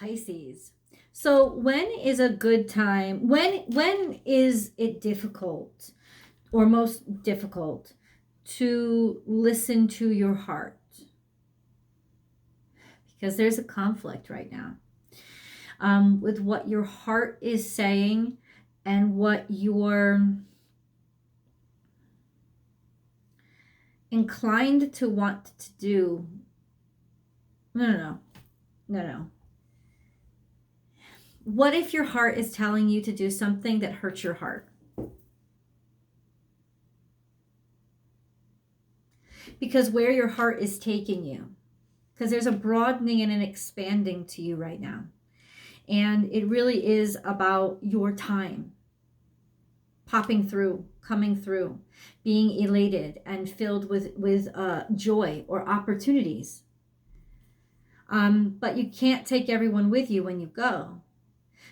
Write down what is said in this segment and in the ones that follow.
Pisces. So when is a good time? When is it difficult or most difficult to listen to your heart? Because there's a conflict right now with what your heart is saying and what you're inclined to want to do. No. What if your heart is telling you to do something that hurts your heart? Because where your heart is taking you, because there's a broadening and an expanding to you right now. And it really is about your time popping through, coming through, being elated and filled with joy or opportunities. But you can't take everyone with you when you go.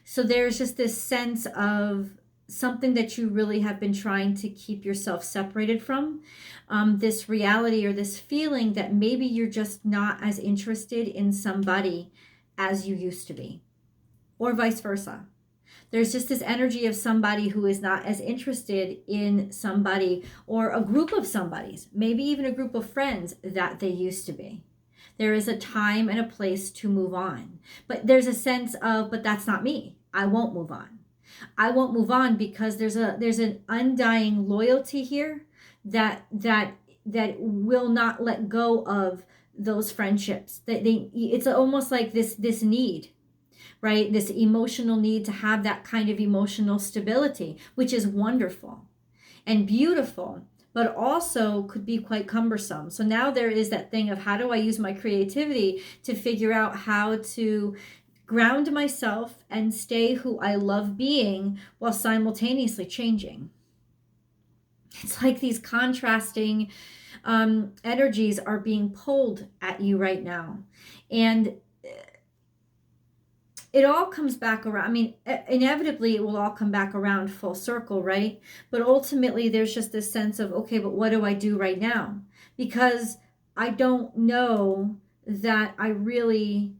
So there's just this sense of something that you really have been trying to keep yourself separated from, this reality or this feeling that maybe you're just not as interested in somebody as you used to be, or vice versa. There's just this energy of somebody who is not as interested in somebody or a group of somebodies, maybe even a group of friends that they used to be. There is a time and a place to move on. But there's a sense of, but that's not me. I won't move on. I won't move on because there's an undying loyalty here that will not let go of those friendships. It's almost like this need, right? This emotional need to have that kind of emotional stability, which is wonderful and beautiful, but also could be quite cumbersome. So now there is that thing of, how do I use my creativity to figure out how to ground myself and stay who I love being while simultaneously changing? It's like these contrasting energies are being pulled at you right now. And it all comes back around. I mean, inevitably it will all come back around full circle, right? But ultimately there's just this sense of, okay, but what do I do right now? Because I don't know that I really,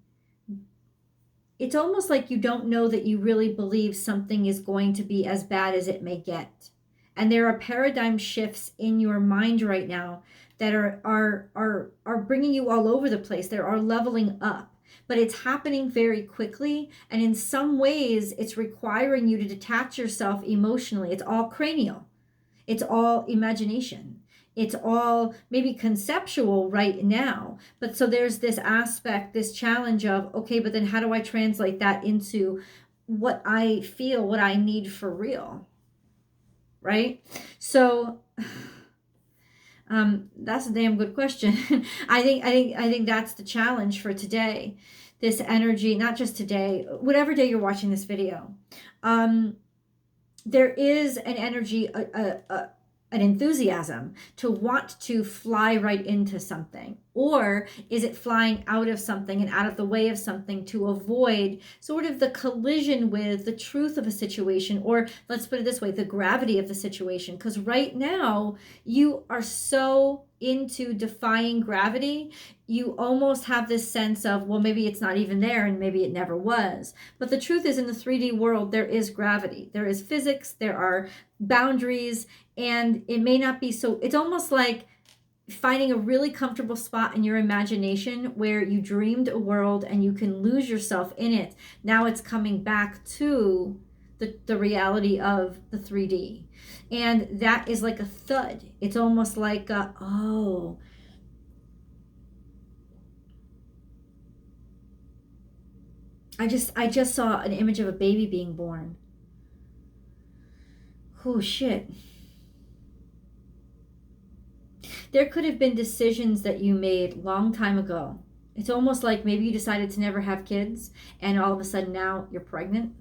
it's almost like you don't know that you really believe something is going to be as bad as it may get. And there are paradigm shifts in your mind right now that are bringing you all over the place. There are leveling up. But it's happening very quickly, and in some ways it's requiring you to detach yourself emotionally. It's all cranial, it's all imagination, it's all maybe conceptual right now. But so there's this aspect, this challenge of, okay, but then how do I translate that into what I feel, what I need for real, right? So that's a damn good question. I think that's the challenge for today. This energy, not just today, whatever day you're watching this video. There is an energy, an enthusiasm to want to fly right into something? Or is it flying out of something and out of the way of something to avoid sort of the collision with the truth of a situation? Or let's put it this way, the gravity of the situation. Because right now you are so into defying gravity, you almost have this sense of, well, maybe it's not even there and maybe it never was. But the truth is, in the 3D world, there is gravity, there is physics, there are boundaries, and it may not be so, it's almost like finding a really comfortable spot in your imagination where you dreamed a world and you can lose yourself in it. Now it's coming back to the reality of the 3D. And that is like a thud. It's almost like oh, I just saw an image of a baby being born. Oh shit. There could have been decisions that you made long time ago. It's almost like maybe you decided to never have kids and all of a sudden now you're pregnant.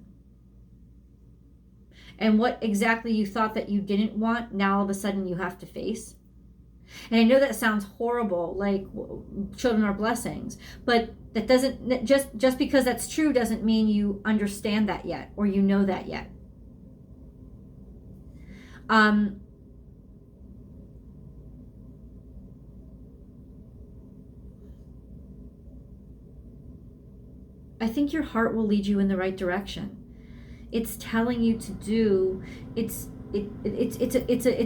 And what exactly you thought that you didn't want, now all of a sudden you have to face. And I know that sounds horrible, like children are blessings, but that doesn't, just because that's true doesn't mean you understand that yet or you know that yet. I think your heart will lead you in the right direction. It's telling you to do. It's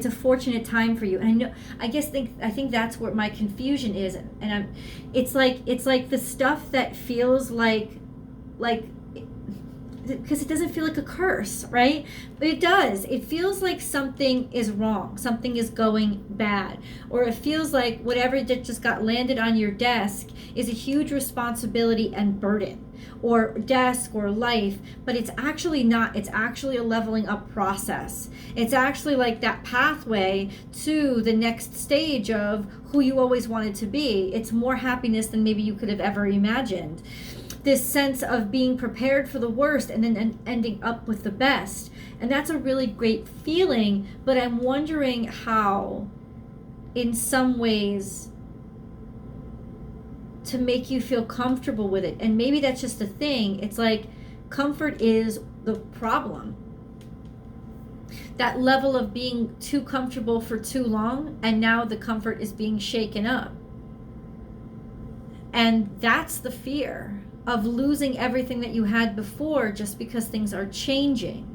a fortunate time for you. And I think that's where my confusion is. And it's like the stuff that feels like because it doesn't feel like a curse, right? But it does. It feels like something is wrong, something is going bad, or it feels like whatever that just got landed on your desk is a huge responsibility and burden, or desk or life, but it's actually not. It's actually a leveling up process. It's actually like that pathway to the next stage of who you always wanted to be. It's more happiness than maybe you could have ever imagined. This sense of being prepared for the worst and then ending up with the best. And that's a really great feeling, but I'm wondering how, in some ways, to make you feel comfortable with it. And maybe that's just the thing. It's like comfort is the problem. That level of being too comfortable for too long, and now the comfort is being shaken up. And that's the fear of losing everything that you had before just because things are changing.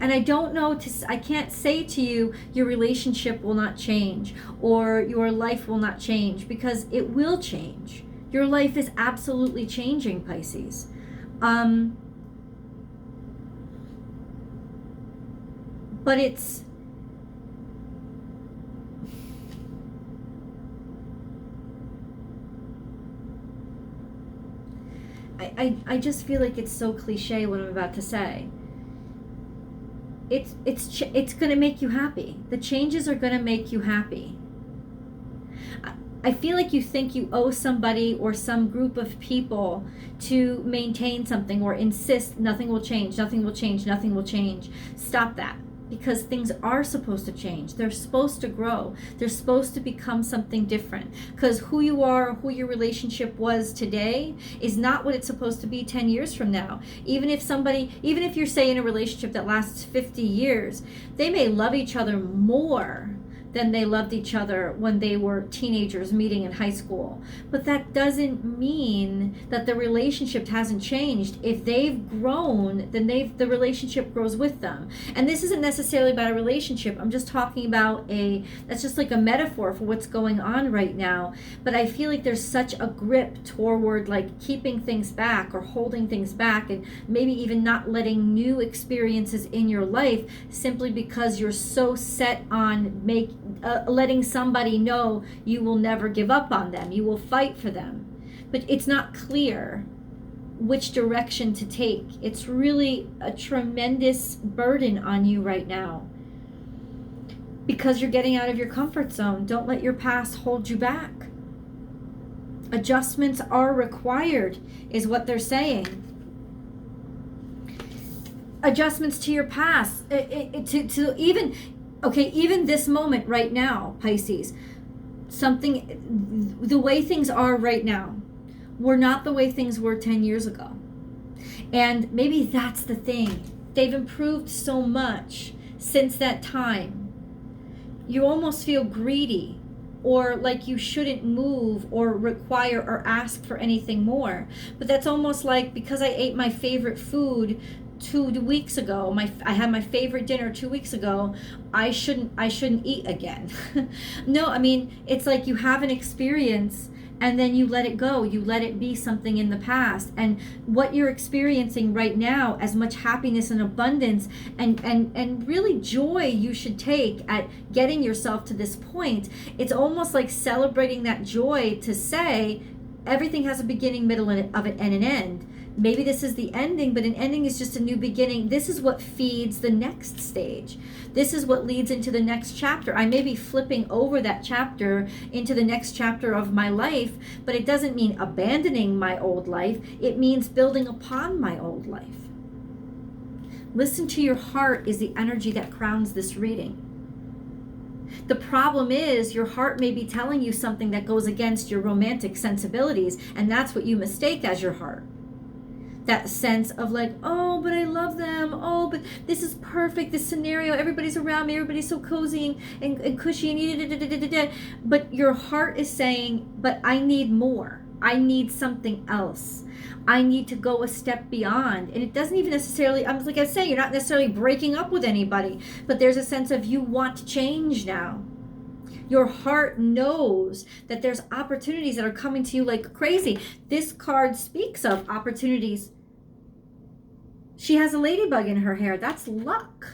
And I don't know, I can't say to you, your relationship will not change or your life will not change, because it will change. Your life is absolutely changing, Pisces. But it's, I just feel like it's so cliche what I'm about to say. It's going to make you happy. The changes are going to make you happy. I feel like you think you owe somebody or some group of people to maintain something or insist nothing will change, nothing will change, nothing will change. Stop that. Because things are supposed to change. They're supposed to grow. They're supposed to become something different. Because who you are, who your relationship was today is not what it's supposed to be 10 years from now. Even if you're, say, in a relationship that lasts 50 years, they may love each other more than they loved each other when they were teenagers meeting in high school. But that doesn't mean that the relationship hasn't changed. If they've grown, then the relationship grows with them. And this isn't necessarily about a relationship. I'm just talking about that's just like a metaphor for what's going on right now. But I feel like there's such a grip toward like keeping things back or holding things back, and maybe even not letting new experiences in your life simply because you're so set on letting somebody know you will never give up on them. You will fight for them. But it's not clear which direction to take. It's really a tremendous burden on you right now because you're getting out of your comfort zone. Don't let your past hold you back. Adjustments are required, is what they're saying. Adjustments to your past, even this moment right now, Pisces, the way things are right now were not the way things were 10 years ago. And maybe that's the thing. They've improved so much since that time. You almost feel greedy or like you shouldn't move or require or ask for anything more. But that's almost like, because I ate my favorite food 2 weeks ago, I had my favorite dinner 2 weeks ago, I shouldn't eat again. No, I mean, it's like you have an experience and then you let it go. You let it be something in the past. And what you're experiencing right now, as much happiness and abundance and really joy you should take at getting yourself to this point, it's almost like celebrating that joy to say everything has a beginning, middle of it, and an end. Maybe this is the ending, but an ending is just a new beginning. This is what feeds the next stage. This is what leads into the next chapter. I may be flipping over that chapter into the next chapter of my life, but it doesn't mean abandoning my old life. It means building upon my old life. Listen to your heart is the energy that crowns this reading. The problem is your heart may be telling you something that goes against your romantic sensibilities, and that's what you mistake as your heart. That sense of like, oh, but I love them. Oh, but this is perfect. This scenario, everybody's around me. Everybody's so cozy and cushy and but your heart is saying, but I need more. I need something else. I need to go a step beyond. And it doesn't even necessarily, like I say, you're not necessarily breaking up with anybody, but there's a sense of you want change now. Your heart knows that there's opportunities that are coming to you like crazy. This card speaks of opportunities. She has a ladybug in her hair. That's luck.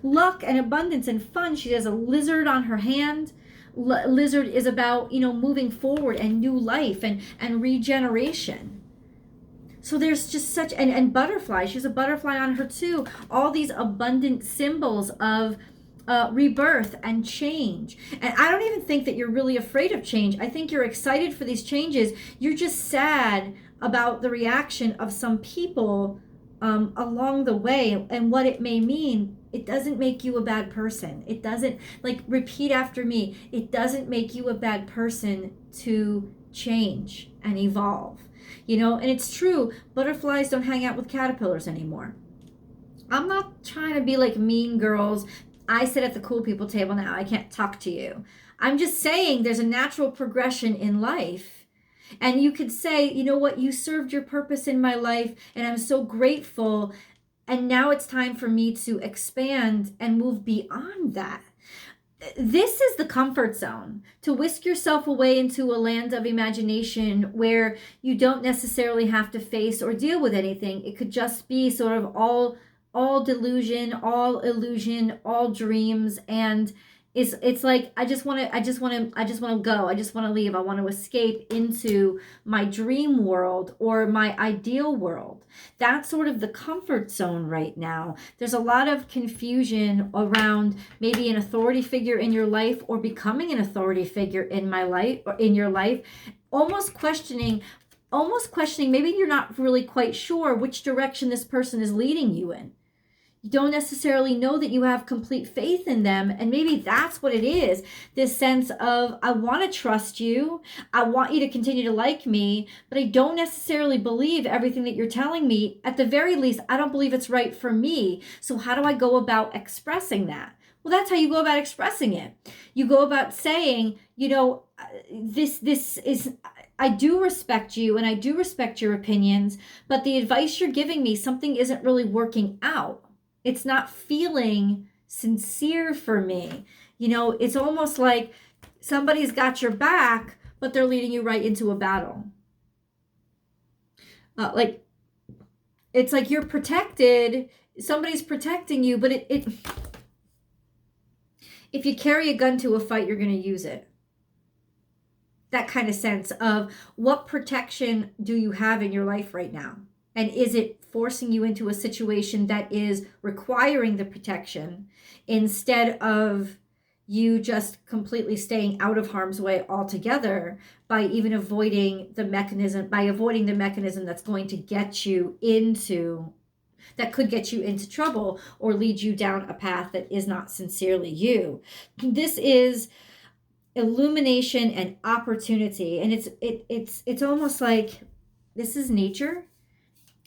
Luck and abundance and fun. She has a lizard on her hand. Lizard is about, moving forward and new life and regeneration. So there's just such, and butterfly. She's a butterfly on her too. All these abundant symbols of rebirth and change. And I don't even think that you're really afraid of change. I think you're excited for these changes. You're just sad about the reaction of some people along the way and what it may mean. It doesn't make you a bad person. It doesn't, repeat after me, it doesn't make you a bad person to change and evolve. And it's true, butterflies don't hang out with caterpillars anymore. I'm not trying to be like mean girls. I sit at the cool people table now. I can't talk to you. I'm just saying there's a natural progression in life. And you could say, you know what, you served your purpose in my life, and I'm so grateful. And now it's time for me to expand and move beyond that. This is the comfort zone, to whisk yourself away into a land of imagination where you don't necessarily have to face or deal with anything. It could just be sort of all delusion, all illusion, all dreams, and it's like I just want to go. I just want to leave. I want to escape into my dream world or my ideal world. That's sort of the comfort zone right now. There's a lot of confusion around maybe an authority figure in your life or becoming an authority figure in my life or in your life, almost questioning, maybe you're not really quite sure which direction this person is leading you in. You don't necessarily know that you have complete faith in them. And maybe that's what it is. This sense of, I want to trust you. I want you to continue to like me, but I don't necessarily believe everything that you're telling me. At the very least, I don't believe it's right for me. So how do I go about expressing that? Well, that's how you go about expressing it. You go about saying, this is, I do respect you and I do respect your opinions, but the advice you're giving me, something isn't really working out. It's not feeling sincere for me. It's almost like somebody's got your back, but they're leading you right into a battle. It's like you're protected. Somebody's protecting you, but if you carry a gun to a fight, you're going to use it. That kind of sense of what protection do you have in your life right now? And is it forcing you into a situation that is requiring the protection instead of you just completely staying out of harm's way altogether by even avoiding the mechanism that's going to get you that could get you into trouble or lead you down a path that is not sincerely you. This is illumination and opportunity, and it's almost like this is nature.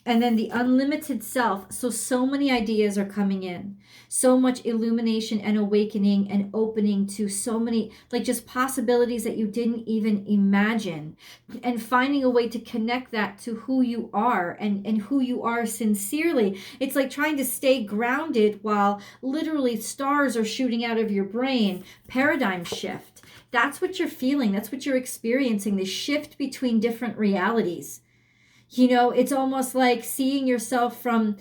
And then the unlimited self. So many ideas are coming in. So much illumination and awakening and opening to so many, just possibilities that you didn't even imagine. And finding a way to connect that to who you are and who you are sincerely. It's like trying to stay grounded while literally stars are shooting out of your brain. Paradigm shift. That's what you're feeling. That's what you're experiencing. The shift between different realities. It's almost like seeing yourself from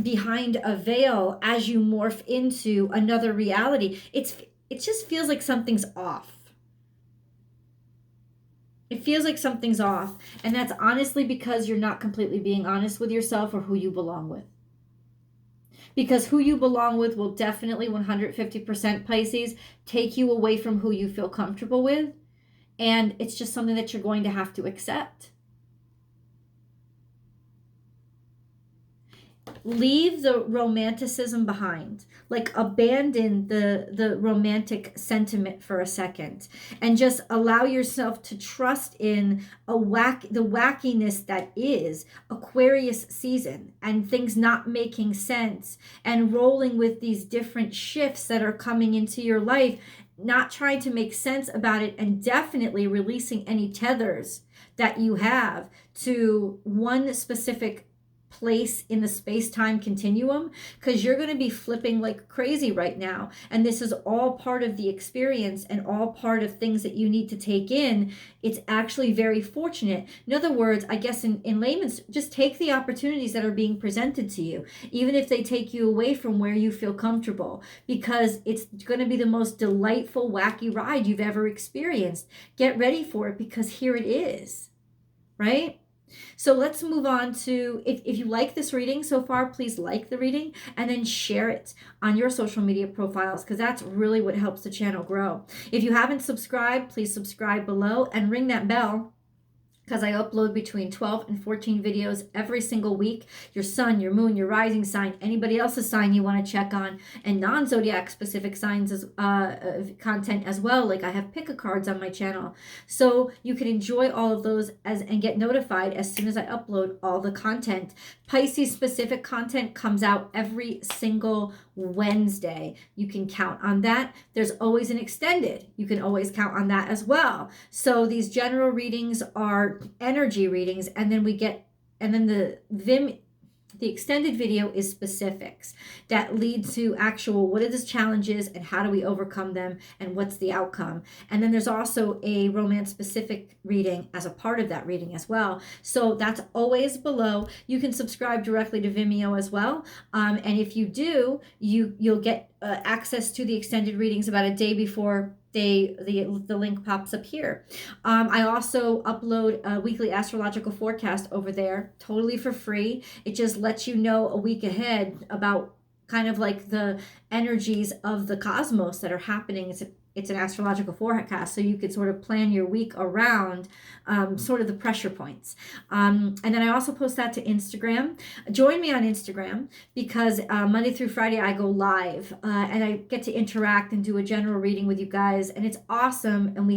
behind a veil as you morph into another reality. It just feels like something's off. It feels like something's off. And that's honestly because you're not completely being honest with yourself or who you belong with. Because who you belong with will definitely 150% Pisces take you away from who you feel comfortable with. And it's just something that you're going to have to accept. Leave the romanticism behind. Abandon the romantic sentiment for a second and just allow yourself to trust in the wackiness that is Aquarius season and things not making sense and rolling with these different shifts that are coming into your life not trying to make sense about it, and definitely releasing any tethers that you have to one specific place in the space-time continuum, because you're going to be flipping like crazy right now, and this is all part of the experience and all part of things that you need to take in. It's actually very fortunate. In other words, I guess in layman's, just take the opportunities that are being presented to you, even if they take you away from where you feel comfortable, because it's going to be the most delightful, wacky ride you've ever experienced. Get ready for it, because here it is, right? So let's move on to, if you like this reading so far, please like the reading and then share it on your social media profiles, because that's really what helps the channel grow. If you haven't subscribed, please subscribe below and ring that bell, because I upload between 12 and 14 videos every single week. Your sun, your moon, your rising sign, anybody else's sign you want to check on, and non-zodiac specific signs as content as well. Like I have pick a cards on my channel. So you can enjoy all of those and get notified as soon as I upload all the content. Pisces specific content comes out every single Wednesday. You can count on that. There's always an extended. You can always count on that as well. So these general readings are energy readings, and then the extended video is specifics that lead to actual, what are the challenges and how do we overcome them and what's the outcome. And then there's also a romance specific reading as a part of that reading as well. So that's always below. You can subscribe directly to Vimeo as well. And if you do, you'll get access to the extended readings about a day before the link pops up here. I also upload a weekly astrological forecast over there, totally for free. It just lets you know a week ahead about kind of like the energies of the cosmos that are happening. It's an astrological forecast, so you could sort of plan your week around sort of the pressure points. And then I also post that to Instagram. Join me on Instagram, because Monday through Friday I go live and I get to interact and do a general reading with you guys, and it's awesome. And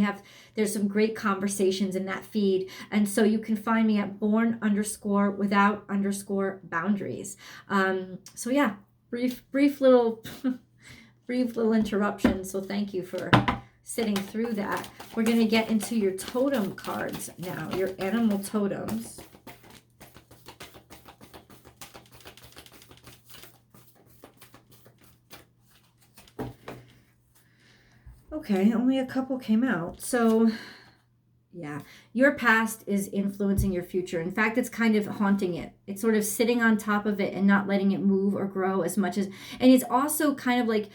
there's some great conversations in that feed. And so you can find me at born_without_boundaries. So yeah, brief little brief little interruption, so thank you for sitting through that. We're going to get into your totem cards now, your animal totems. Okay, only a couple came out. So yeah, your past is influencing your future. In fact, it's kind of haunting it. It's sort of sitting on top of it and not letting it move or grow as much as, and it's also kind of like,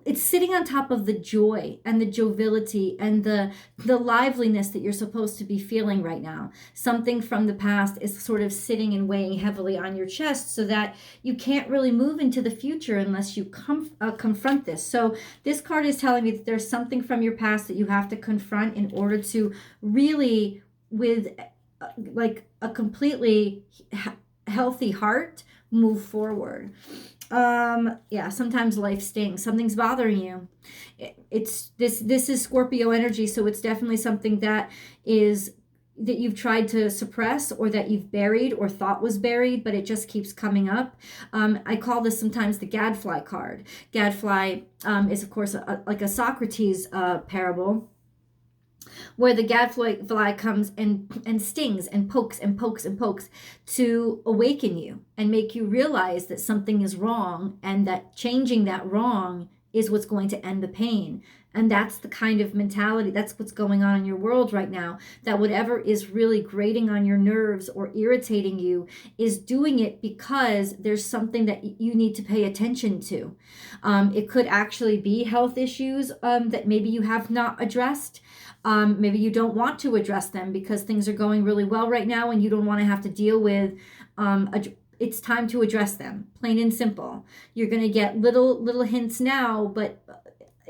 it's sitting on top of the joy and the joviality and the liveliness that you're supposed to be feeling right now. Something from the past is sort of sitting and weighing heavily on your chest, so that you can't really move into the future unless you confront this. So this card is telling me that there's something from your past that you have to confront in order to really, with like a completely healthy heart, move forward. Yeah, sometimes life stings. Something's bothering you. This is Scorpio energy, so it's definitely something that you've tried to suppress, or that you've buried or thought was buried, but it just keeps coming up. I call this sometimes the gadfly card. Gadfly is, of course, like a Socrates parable, where the gadfly comes and stings and pokes and pokes and pokes to awaken you and make you realize that something is wrong, and that changing that wrong is what's going to end the pain. And that's the kind of mentality, that's what's going on in your world right now, that whatever is really grating on your nerves or irritating you is doing it because there's something that you need to pay attention to. It could actually be health issues that maybe you have not addressed. Maybe you don't want to address them because things are going really well right now and you don't want to have to deal with it's time to address them, plain and simple. You're going to get little hints now, but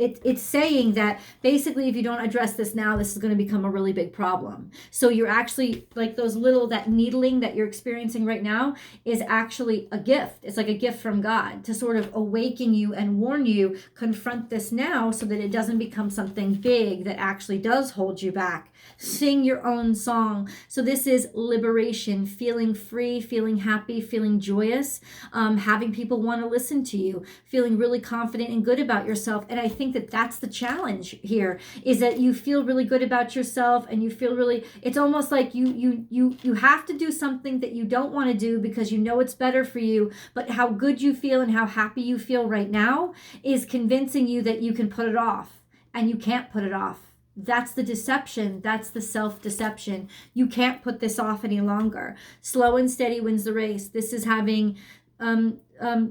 it's saying that basically if you don't address this now, this is going to become a really big problem. So you're actually, like that needling that you're experiencing right now is actually a gift. It's like a gift from God to sort of awaken you and warn you, confront this now so that it doesn't become something big that actually does hold you back. Sing your own song. So this is liberation, feeling free, feeling happy, feeling joyous, having people want to listen to you, feeling really confident and good about yourself. And I think think that that's the challenge here, is that you feel really good about yourself, and you feel really, it's almost like you have to do something that you don't want to do because you know it's better for you, but how good you feel and how happy you feel right now is convincing you that you can put it off, and you can't put it off. That's the deception. That's the self-deception. You can't put this off any longer. Slow and steady wins the race. This is having,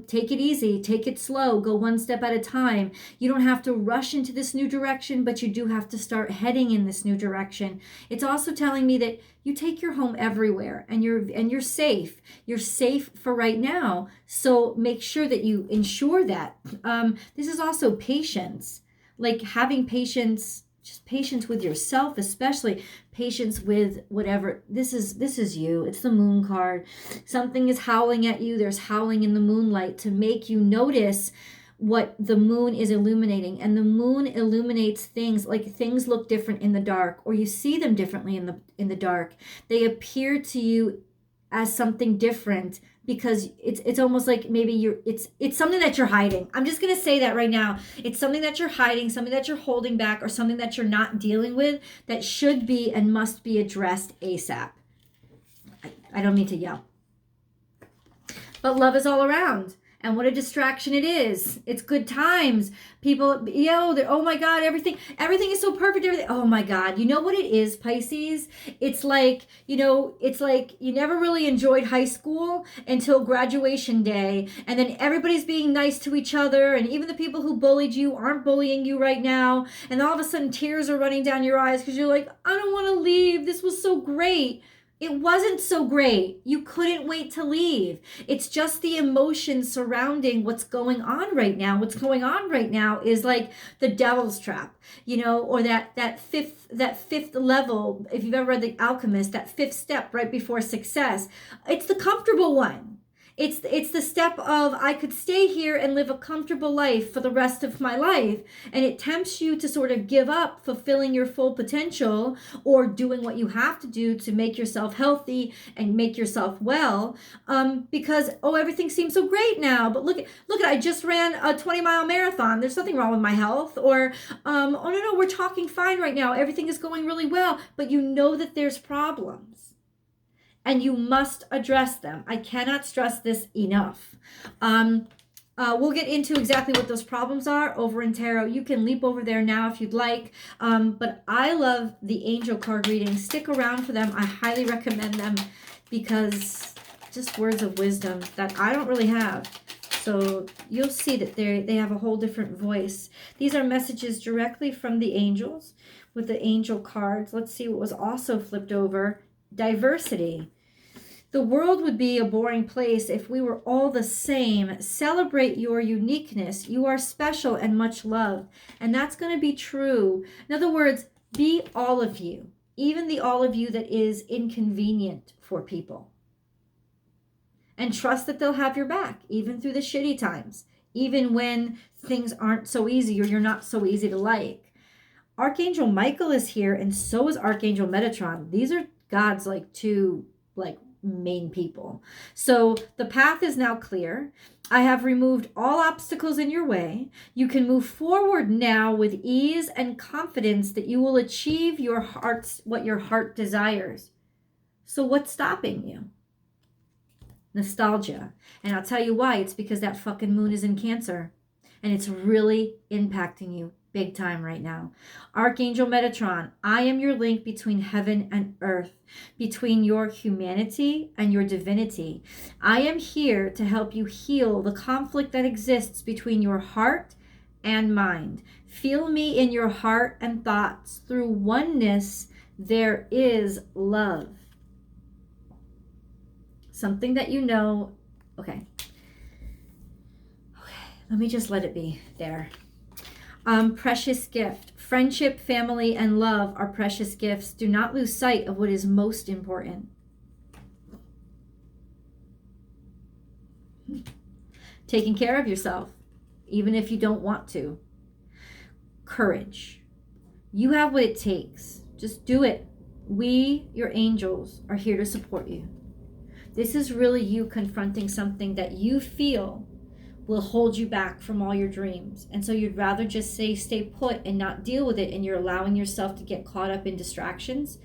take it easy, take it slow, go one step at a time. You don't have to rush into this new direction, but you do have to start heading in this new direction. It's also telling me that you take your home everywhere, and you're safe. You're safe for right now. So make sure that you ensure that. This is also patience, like having patience. Just patience with yourself, especially patience with whatever. This is you. It's the moon card. Something is howling at you. There's howling in the moonlight to make you notice what the moon is illuminating. And the moon illuminates things, like things look different in the dark, or you see them differently in the dark. They appear to you as something different because it's almost like maybe it's something that you're hiding. I'm just going to say that right now. It's something that you're hiding, something that you're holding back, or something that you're not dealing with that should be and must be addressed ASAP. I don't mean to yell. But love is all around. And what a distraction it is. It's good times. People, oh my God, everything is so perfect. Oh my God. You know what it is, Pisces? It's like you never really enjoyed high school until graduation day. And then everybody's being nice to each other. And even the people who bullied you aren't bullying you right now. And all of a sudden tears are running down your eyes because you're like, I don't want to leave. This was so great. It wasn't so great. You couldn't wait to leave. It's just the emotion surrounding what's going on right now. What's going on right now is like the devil's trap, or that fifth level. If you've ever read The Alchemist, that fifth step right before success, it's the comfortable one. It's the step of, I could stay here and live a comfortable life for the rest of my life. And it tempts you to sort of give up fulfilling your full potential or doing what you have to do to make yourself healthy and make yourself well. Because, everything seems so great now. But look, I just ran a 20-mile marathon. There's nothing wrong with my health. Or, no, we're talking fine right now. Everything is going really well. But you know that there's problems. And you must address them. I cannot stress this enough. We'll get into exactly what those problems are over in tarot. You can leap over there now if you'd like. But I love the angel card readings. Stick around for them. I highly recommend them because just words of wisdom that I don't really have. So you'll see that they have a whole different voice. These are messages directly from the angels with the angel cards. Let's see what was also flipped over. Diversity. The world would be a boring place if we were all the same. Celebrate your uniqueness. You are special and much loved. And that's going to be true. In other words, be all of you, even the all of you that is inconvenient for people. And trust that they'll have your back, even through the shitty times, even when things aren't so easy or you're not so easy to like. Archangel Michael is here, and so is Archangel Metatron. These are God's two main people. So the path is now clear. I have removed all obstacles in your way. You can move forward now with ease and confidence that you will achieve what your heart desires. So what's stopping you? Nostalgia. And I'll tell you why. It's because that fucking moon is in Cancer. And it's really impacting you big time right now. Archangel Metatron, I am your link between heaven and earth, between your humanity and your divinity. I am here to help you heal the conflict that exists between your heart and mind. Feel me in your heart and thoughts. Through oneness, there is love. Something that you know. Okay, let me just let it be there. Precious gift. Friendship, family, and love are precious gifts. Do not lose sight of what is most important. Taking care of yourself, even if you don't want to. Courage. You have what it takes. Just do it. We, your angels, are here to support you. This is really you confronting something that you feel will hold you back from all your dreams. And so you'd rather just stay put and not deal with it, and you're allowing yourself to get caught up in distractions.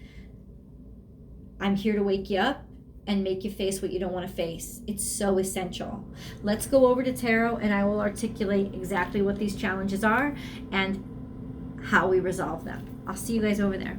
I'm here to wake you up and make you face what you don't want to face. It's so essential. Let's go over to tarot, and I will articulate exactly what these challenges are and how we resolve them. I'll see you guys over there.